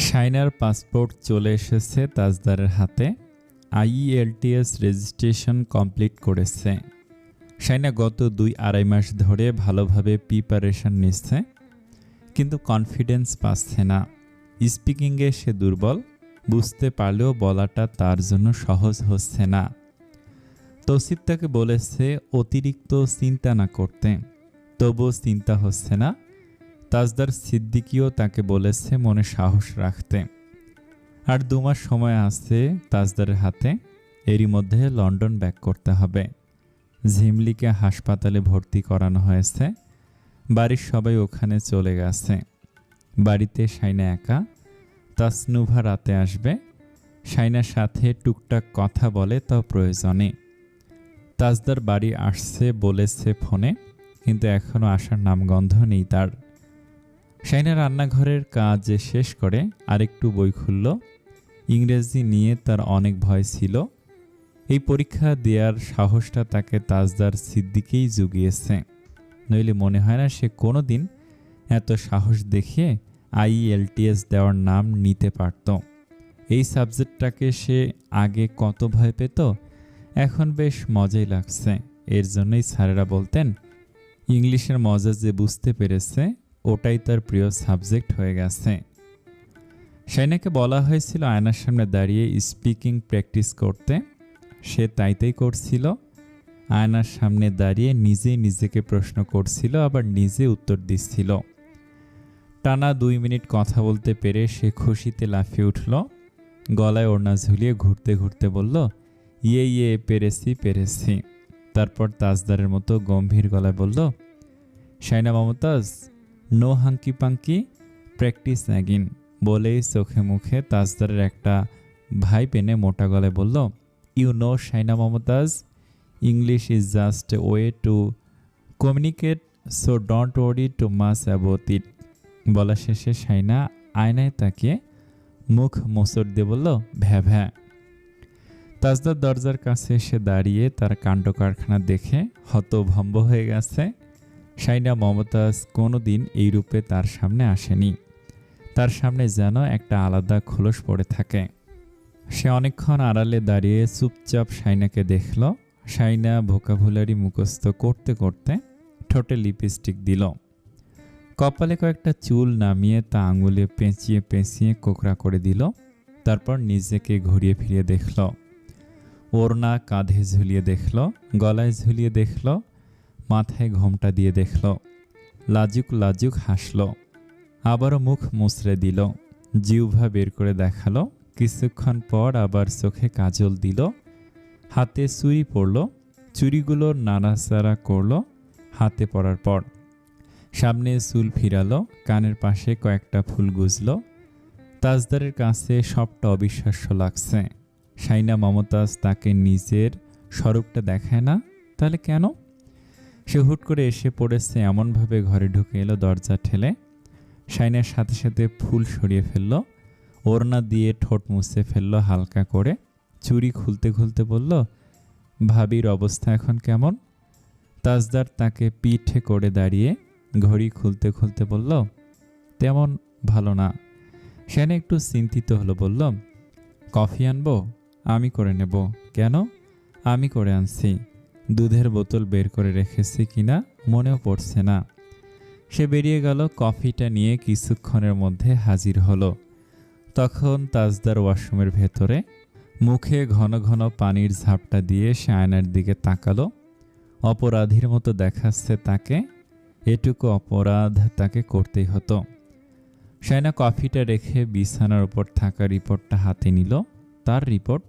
Shiner passport চলে এসেছে তাজদারের হাতে। আইইএলটিএস রেজিস্ট্রেশন কমপ্লিট করেছে। শাইনা গত ২-২.৫ মাস ধরে ভালোভাবে প্রিপারেশন নিচ্ছে, কিন্তু কনফিডেন্স পাচ্ছে না। স্পিকিংয়ে সে দুর্বল, বুঝতে পারলেও বলাটা তার জন্য সহজ হচ্ছে না। তৌসিফ তাকে বলেছে অতিরিক্ত চিন্তা না করতে, তবুও চিন্তা হচ্ছে না। তাজদার সিদ্দিকীও তাকে বলেছে মনে সাহস রাখতে। আর ২ মাস সময় আছে তাজদারের হাতে। এরই মধ্যে লন্ডন ব্যাক করতে হবে। ঝিমলিকে হাসপাতালে ভর্তি করানো হয়েছে। বাড়ির সবাই ওখানে চলে গেছে। বাড়িতে শাইনা একা। তাসনুভা রাতে আসবে। শাইনার সাথে টুকটাক কথা বলে, তাও প্রয়োজনে। তাজদার বাড়ি আসছে বলেছে ফোনে, কিন্তু এখনও আসার নামগন্ধ নেই তার। শাইনা রান্নাঘরের কাজ শেষ করে আরেকটু বই খুলল। ইংরেজি নিয়ে তার অনেক ভয় ছিল। এই পরীক্ষা দেওয়ার সাহসটা তাকে তাজদার সিদ্দিকেই জুগিয়েছে, নইলে মনে হয় না সে কোনো দিন এত সাহস দেখিয়ে আইইএলটিএস দেওয়ার নাম নিতে পারত। এই সাবজেক্টটাকে সে আগে কত ভয় পেত, এখন বেশ মজাই লাগছে। এর জন্যই স্যারেরা বলতেন ইংলিশের মজা যে বুঝতে পেরেছে ওটাই তার প্রিয় সাবজেক্ট হয়ে গেছে। শাইনাকে বলা হয়েছিল আয়নার সামনে দাঁড়িয়ে স্পিকিং প্র্যাকটিস করতে। সে তাইতেই করছিল। আয়নার সামনে দাঁড়িয়ে নিজেই নিজেকে প্রশ্ন করছিল, আবার নিজে উত্তর দিচ্ছিল। টানা ২ মিনিট কথা বলতে পেরে সে খুশিতে লাফিয়ে উঠল। গলায় ওড়না ঝুলিয়ে ঘুরতে ঘুরতে বলল, ইয়ে পেরেছি। তারপর তাজদারের মতো গম্ভীর গলায় বলল, Shaina Mumtaz, no hanky panky, practice again. বলেই চোখে মুখে তাজদারের একটা ভাই পেনে মোটা গলায় বলল, you know Shaina Mumtaz, English is just a way to communicate, so don't worry too much about it. বলা শেষে শাইনা আয়নায় তাকিয়ে মুখ মোচড় দিয়ে বলল, ভ্যা। তাজদার দরজার কাছে এসে দাঁড়িয়ে তার কাণ্ড কারখানা দেখে হতভম্ব হয়ে গেছে। শাইনা মমতাজ কোনো দিন এই রূপে তার সামনে আসেনি। তার সামনে যেন একটা আলাদা খোলস পড়ে থাকে। সে অনেকক্ষণ আড়ালে দাঁড়িয়ে চুপচাপ শাইনাকে দেখল। শাইনা ভোকাবুলারি মুখস্থ করতে করতে ঠোঁটে লিপস্টিক দিল। কপালে কয়েকটা চুল নামিয়ে তা আঙুলে পেঁচিয়ে পেঁচিয়ে কোকড়া করে দিল। তারপর নিজেকে ঘুরিয়ে ফিরিয়ে দেখল। ওড়না কাঁধে ঝুলিয়ে দেখল, গলায় ঝুলিয়ে দেখল, মাথায় ঘোমটা দিয়ে দেখল। লাজুক হাসল। আবারও মুখ মুচড়ে দিল। জিহ্বা বের করে দেখালো। কিছুক্ষণ পর আবার চোখে কাজল দিল। হাতে চুড়ি পরল। চুড়িগুলো নাড়াচাড়া করল হাতে পরার পর। সামনে চুল ফিরালো, কানের পাশে কয়েকটা ফুল গুজল। তাজদারের কাছে সবটা অবিশ্বাস্য লাগছে। শাইনা মমতাজ তাকে নিজের স্বরূপটা দেখায় না, তাহলে কেন? সে হুট করে এসে পড়েছে এমনভাবে ঘরে ঢুকে এলো দরজা ঠেলে। শাইনার সাথে সাথে ফুল সরিয়ে ফেলল, ওড়না দিয়ে ঠোঁট মুছে ফেলল হালকা করে। চুড়ি খুলতে খুলতে বলল, ভাবির অবস্থা এখন কেমন? তাজদার তাকে পিঠে করে দাঁড়িয়ে ঘড়ি খুলতে খুলতে বলল, তেমন ভালো না। শাইনা একটু চিন্তিত হলো, বলল, কফি আনবো? আমি করে নেব। কেন? আমি করে আনছি। দুধের বোতল বের করে রেখেছি কিনা মনেও পড়ছে না। সে বেরিয়ে গেল। কফিটা নিয়ে কিছুক্ষণের মধ্যে হাজির হলো। তখন তাজদার ওয়াশরুমের ভেতরে। মুখে ঘন ঘন পানির ঝাপটা দিয়ে সে আয়নার দিকে তাকালো। অপরাধীর মতো দেখাচ্ছে তাকে। এটুকু অপরাধ তাকে করতেই হতো। শাইনা কফিটা রেখে বিছানার উপর থাকা রিপোর্টটা হাতে নিল। তার রিপোর্ট।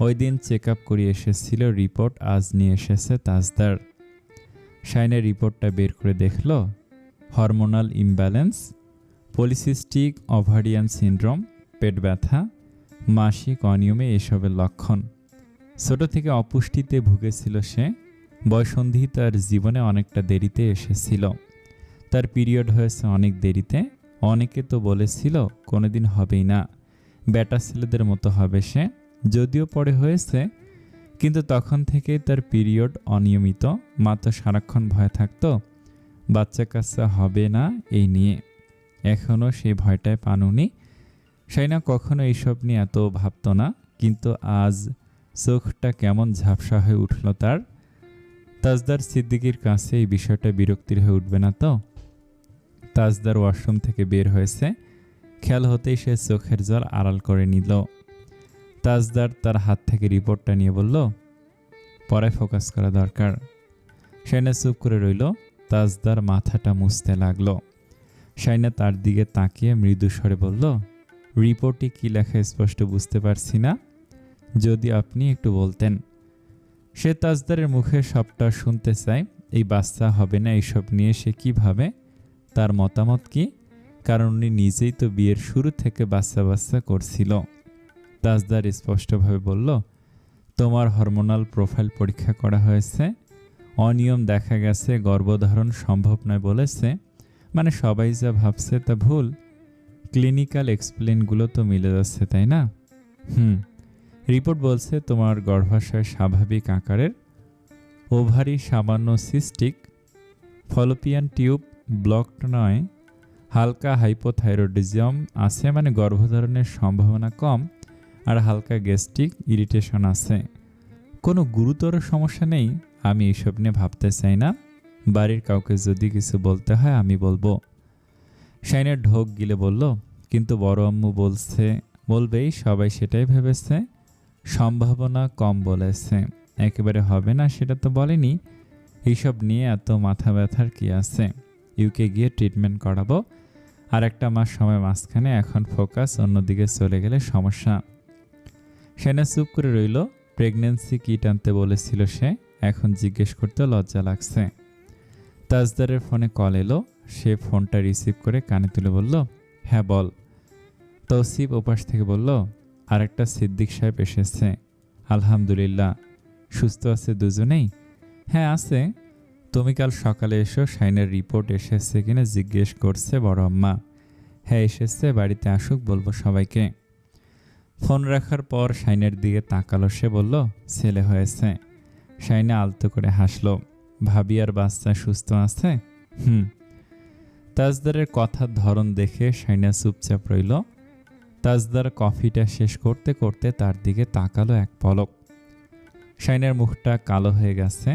ওই দিন চেক আপ করিয়ে এসেছিল রিপোর্ট, আজ নিয়ে এসেছে তাজদার। শাইনা রিপোর্টটা বের করে দেখল, hormonal imbalance, polycystic ovarian syndrome, পেট ব্যথা, মাসিক অনিয়মে এসবের লক্ষণ। ছোট থেকে অপুষ্টিতে ভুগেছিল সে। বয়ঃসন্ধি তার জীবনে অনেকটা দেরিতে এসেছিল। তার পিরিয়ড হয়েছে অনেক দেরিতে। অনেকে তো বলেছিল কোনোদিন হবেই না, বেটা ছেলেদের মতো হবে সে। যদিও পরে হয়েছে, কিন্তু তখন থেকে তার পিরিয়ড অনিয়মিত। মা তো সারাক্ষণ ভয় থাকতো বাচ্চা কাচ্চা হবে না এই নিয়ে। এখনও সেই ভয়টায় পানুনি। শাইনা কখনো এইসব নিয়ে এত ভাবত না, কিন্তু আজ চোখটা কেমন ঝাপসা হয়ে উঠল তার। তাজদার সিদ্দিকীর কাছে এই বিষয়টা বিরক্তির হয়ে উঠবে না তো? তাজদার ওয়াশরুম থেকে বের হয়েছে, খেয়াল হতেই সে চোখের জল আড়াল করে নিল। তাজদার তার হাত থেকে রিপোর্টটা নিয়ে বলল, পরে ফোকাস করা দরকার। শাইনা চুপ করে রইল। তাজদার মাথাটা মুছতে লাগলো। শাইনা তার দিকে তাকিয়ে মৃদু স্বরে বলল, রিপোর্টে কি লেখা স্পষ্ট বুঝতে পারছি না, যদি আপনি একটু বলতেন। সে তাজদারের মুখে সবটা শুনতে চায়। এই বাচ্চা হবে না এইসব নিয়ে সে কি ভাবে, তার মতামত কি, কারণ উনি নিজেই তো বিয়ের শুরু থেকে বাচ্চা বাচ্চা করছিল। তাজদার স্পষ্টভাবে বলল, তোমার হরমোনাল প্রোফাইল পরীক্ষা করা হয়েছে, অনিয়ম দেখা গেছে, গর্ভধারণ সম্ভব নয় বলেছে। মানে সবাই যা ভাবছে তা ভুল। ক্লিনিক্যাল এক্সপ্লেনগুলো তো মিলে যাচ্ছে, তাই না? রিপোর্ট বলছে তোমার গর্ভাশয় স্বাভাবিক আকারের, ওভারি সামান্য সিস্টিক, ফলোপিয়ান টিউব ব্লকড নয়, হালকা হাইপোথাইরয়েডিজম আছে, মানে গর্ভধারণের সম্ভাবনা কম, আর হালকা গ্যাস্ট্রিক ইরিটেশন আছে। কোনো গুরুতর সমস্যা নেই। আমি এইসব নিয়ে ভাবতে চাই না। বাড়ির কাউকে যদি কিছু বলতে হয় আমি বলবো। শাইনের ঢোক গিলে বলল, কিন্তু বড় আম্মু বলবেই, সবাই সেটাই ভেবেছে। সম্ভাবনা কম বলেছে, একেবারে হবে না সেটা তো বলেনি। এইসব নিয়ে এত মাথা ব্যথার কি আছে? ইউকে গিয়ে ট্রিটমেন্ট করাবো, আর একটা মাস সময় মাঝখানে, এখন ফোকাস অন্যদিকে চলে গেলে সমস্যা। শাইনা চুপ করে রইল। প্রেগন্যান্সি কিট আনতে বলেছিল সে, এখন জিজ্ঞেস করতে লজ্জা লাগছে। তাজদারের ফোনে কল এলো। সে ফোনটা রিসিভ করে কানে তুলে বলল, হ্যাঁ বল। তৌসিফ ওপাশ থেকে বলল, আরেকটা সিদ্দিক সাহেব এসেছে। আলহামদুলিল্লাহ। সুস্থ আছে দুজনেই? হ্যাঁ আছে। তুমি কাল সকালে এসো, শাইনের রিপোর্ট এসেছে কিনা জিজ্ঞেস করছে বড় আম্মা। হ্যাঁ এসেছে, বাড়িতে আসুক বলবো সবাইকে। ফোন রাখার পর শাইনের দিকে তাকালো। সে বলল, ছেলে হয়েছে। শাইনা আলতো করে হাসলো। ভাবি আর বাচ্চা সুস্থ আছে? তাজদারের কথার ধরন দেখে শাইনা চুপচাপ রইল। তাজদার কফিটা শেষ করতে করতে তার দিকে তাকালো এক পলক। শাইনার মুখটা কালো হয়ে গেছে।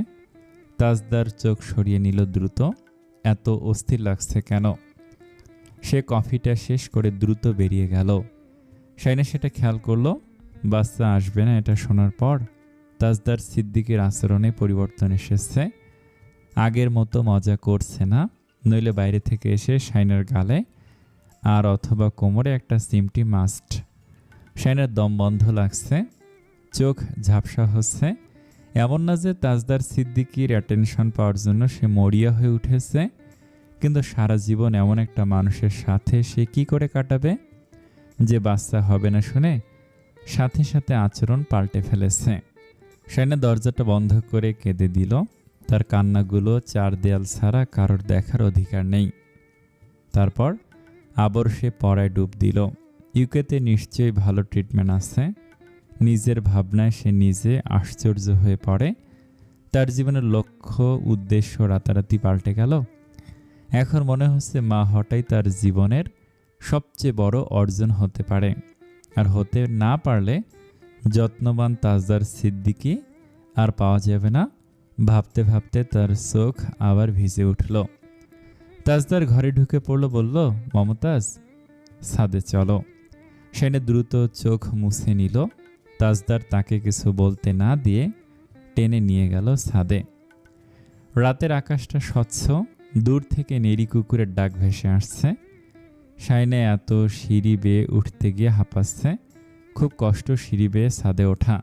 তাজদার চোখ সরিয়ে নিল দ্রুত। এত অস্থির লাগছে কেন? সে কফিটা শেষ করে দ্রুত বেরিয়ে গেল। শাইনা সেটা খেয়াল করলো। বাচ্চা আসবে না এটা শোনার পর তাজদার সিদ্দিকের আচরণে পরিবর্তন এসেছে। আগের মতো মজা করছে না, নইলে বাইরে থেকে এসে শাইনার গালে আর অথবা কোমরে একটা চিমটি মাস্ট। শাইনার দম বন্ধ লাগছে, চোখ ঝাপসা হচ্ছে। এমন না যে তাজদার সিদ্দিকির অ্যাটেনশন পাওয়ার জন্য সে মরিয়া হয়ে উঠেছে, কিন্তু সারা জীবন এমন একটা মানুষের সাথে সে কি করে কাটাবে যে বাচ্চা হবে না শুনে সাথে সাথে আচরণ পাল্টে ফেলেছে। শাইনা দরজাটা বন্ধ করে কেঁদে দিল। তার কান্নাগুলো চার দেয়াল ছাড়া কারোর দেখার অধিকার নেই। তারপর আবার সে পড়ায় ডুব দিল। ইউকেতে নিশ্চয়ই ভালো ট্রিটমেন্ট আছে। নিজের ভাবনায় সে নিজে আশ্চর্য হয়ে পড়ে। তার জীবনের লক্ষ্য উদ্দেশ্য রাতারাতি পাল্টে গেল। এখন মনে হচ্ছে মা হঠাৎ তার জীবনের সবচেয়ে বড় অর্জন হতে পারে, আর হতে না পারলে যত্নবান তাজদার সিদ্দিকী আর পাওয়া যাবে না। ভাবতে ভাবতে তার চোখ আবার ভিজে উঠল। তাজদার ঘরে ঢুকে পড়ল, বলল, মমতাজ ছাদে চলো। শাইনা দ্রুত চোখ মুছে নিল। তাজদার তাকে কিছু বলতে না দিয়ে টেনে নিয়ে গেল ছাদে। রাতের আকাশটা স্বচ্ছ, দূর থেকে নেড়ি কুকুরের ডাক ভেসে আসছে। শাইনা এত সিঁড়ি বেয়ে উঠতে গিয়ে হাঁপাচ্ছে। খুব কষ্ট সিঁড়ি বেয়ে ছাদে ওঠা।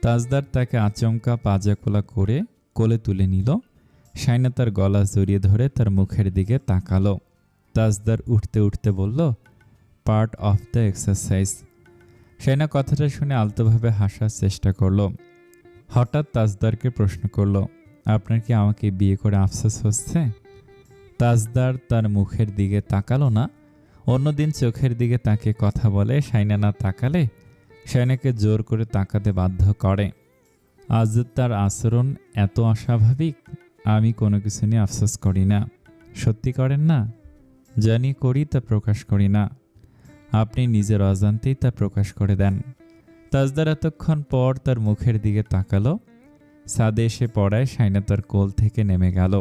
তাজদার তাকে আচমকা পাজাকোলা করে কোলে তুলে নিল। শাইনা তার গলা জড়িয়ে ধরে তার মুখের দিকে তাকালো। তাজদার উঠতে উঠতে বলল, part of the exercise. Shaina কথাটা শুনে আলতোভাবে হাসার চেষ্টা করল। হঠাৎ তাজদারকে প্রশ্ন করল, আপনার কি আমাকে বিয়ে করে আফসোস হচ্ছে? তাজদার তার মুখের দিকে তাকালো না। অন্যদিন চোখের দিকে তাকে কথা বলে, শাইনা না তাকালে শাইনাকে জোর করে তাকাতে বাধ্য করে। আজ তার আচরণ এত অস্বাভাবিক। আমি কোনো কিছু নিয়ে আফসোস করি না। সত্যি করেন না? জানি করি, তা প্রকাশ করি না। আপনি নিজের অজান্তেই তা প্রকাশ করে দেন। তাজদার এতক্ষণ পর তার মুখের দিকে তাকালো। ছাদে এসে পড়ায় শাইনা তার কোল থেকে নেমে গেল।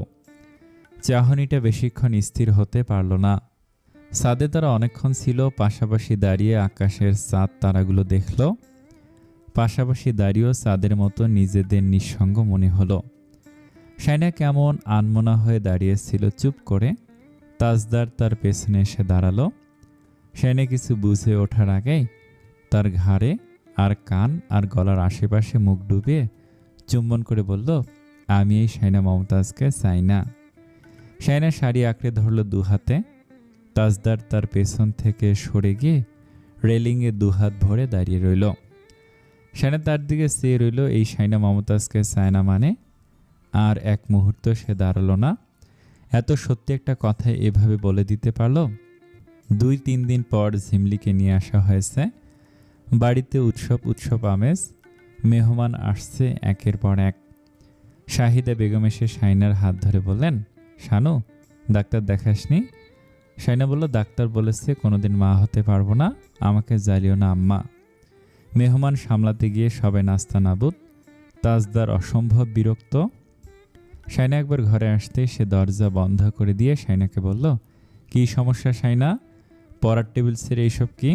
চাহনিটা বেশিক্ষণ স্থির হতে পারল না। ছাদে তারা অনেকক্ষণ ছিল, পাশাপাশি দাঁড়িয়ে আকাশের চাঁদ তারাগুলো দেখল। পাশাপাশি দাঁড়িয়েও চাঁদের মতো নিজেদের নিঃসঙ্গ মনে হলো। শাইনা কেমন আনমনা হয়ে দাঁড়িয়েছিল চুপ করে। তাজদার তার পেছনে এসে দাঁড়ালো। শাইনা কিছু বুঝে ওঠার আগেই তার ঘাড়ে আর কান আর গলার আশেপাশে মুখ ডুবিয়ে চুম্বন করে বলল, আমি এই শাইনা মমতাজকে চাই না। শাইনা শাড়ি আঁকড়ে ধরল দু হাতে। তাজদার তার পেছন থেকে সরে গিয়ে রেলিংয়ে দুহাত ভরে দাঁড়িয়ে রইল। শাইনা তার দিকে চেয়ে রইল। এই শাইনা মমতাজকে চায় না মানে? আর এক মুহূর্ত সে দাঁড়ালো না। এত সত্যি একটা কথা এভাবে বলে দিতে পারল? 2-3 দিন পর ঝিমলিকে নিয়ে আসা হয়েছে। বাড়িতে উৎসব আমেজ। মেহমান আসছে একের পর এক। শাহিদা বেগম এসে শাইনার হাত ধরে বললেন, শানু, ডাক্তার দেখাসনি? শাইনা বলল, ডাক্তার বলেছে কোনোদিন মা হতে পারবো না, আমাকে জ্বালিও না আম্মা। মেহমান সামলাতে গিয়ে সবাই নাস্তা নাবুদ। তাজদার অসম্ভব বিরক্ত। শাইনা একবার ঘরে আসতে সে দরজা বন্ধ করে দিয়ে শাইনাকে বলল, কি সমস্যা শাইনা? পড়ার টেবিল ছেড়ে এইসব কি?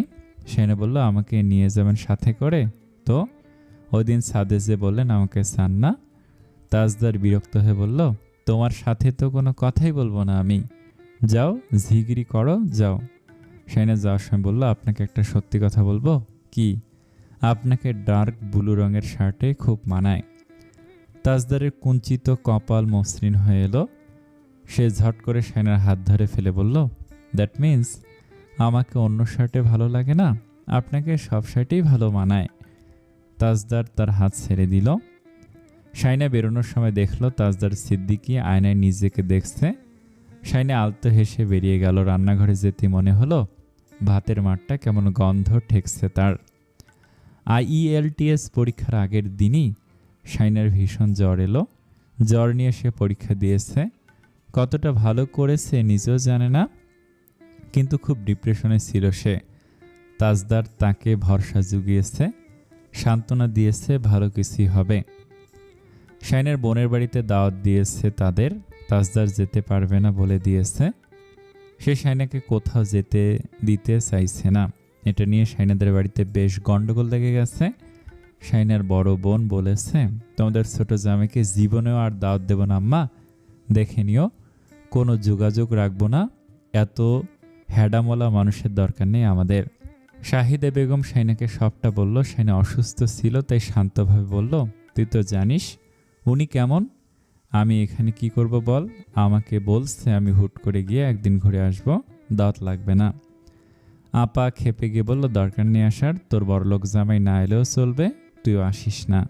শাইনা বলল, আমাকে নিয়ে যাবেন সাথে করে? তো ওই দিন ছাদে যে বললেন আমাকে চান না। তাজদার বিরক্ত হয়ে বলল, তোমার সাথে তো কোনো কথাই বলবো না আমি। যাও, ঝিগিরি করো, যাও। শাইনা যাওয়ার সময় বলল, আপনাকে একটা সত্যি কথা বলবো। কি? আপনাকে ডার্ক ব্লু রঙের শার্টে খুব মানায়। তাজদারের কুঞ্চিত কপাল মসৃণ হয়ে এলো। সে ঝট করে শাইনার হাত ধরে ফেলে বলল, দ্যাট মিন্স আমাকে অন্য শার্টে ভালো লাগে না, আপনাকে সব শার্টেই ভালো মানায়। তাজদার তার হাত ছেড়ে দিল। শাইনা বেরোনোর সময় দেখল তাজদার সিদ্দিকী আয়নায় নিজেকে দেখছে। শাইনা আলতো হেসে বেরিয়ে গেল। রান্নাঘরে যেতে মনে হলো ভাতের মাঠটা কেমন গন্ধ ঠেকছে তার। IELTS পরীক্ষার আগের দিনই শাইনার ভীষণ জ্বর এলো। জ্বর নিয়ে সে পরীক্ষা দিয়েছে। কতটা ভালো করেছে নিজেও জানে না, কিন্তু খুব ডিপ্রেশনে ছিল সে। তাজদার তাকে ভরসা জুগিয়েছে, সান্ত্বনা দিয়েছে, ভালো কিছুই হবে। শাইনার বোনের বাড়িতে দাওয়াত দিয়েছে তাদের। তাজদার যেতে পারবে না বলে দিয়েছে। সে শাইনাকে কোথাও যেতে দিতে চাইছে না। এটা নিয়ে শাইনাদের বাড়িতে বেশ গন্ডগোল লেগে গেছে। শাইনার বড় বোন বলেছে, তোমাদের ছোট জামাইকে জীবনেও আর দাওয়াত দেব না আম্মা, দেখে নিও, কোনো যোগাযোগ রাখবো না, এত হ্যাডামলা মানুষের দরকার নেই আমাদের। শাহিদা বেগম শাইনাকে সবটা বলল। শাইনা অসুস্থ ছিল তাই শান্তভাবে বলল, তুই তো জানিস উনি কেমন, আমি এখানে কি করব বল? আমাকে বলছে আমি হুট করে গিয়ে একদিন ঘুরে আসব, দাওয়াত লাগবে না। আপা খেপে গিয়ে বলল, দরকার নেই আসার, তোর বড়লোক জামাই না এলেও চলবে, তুইও আসিস না।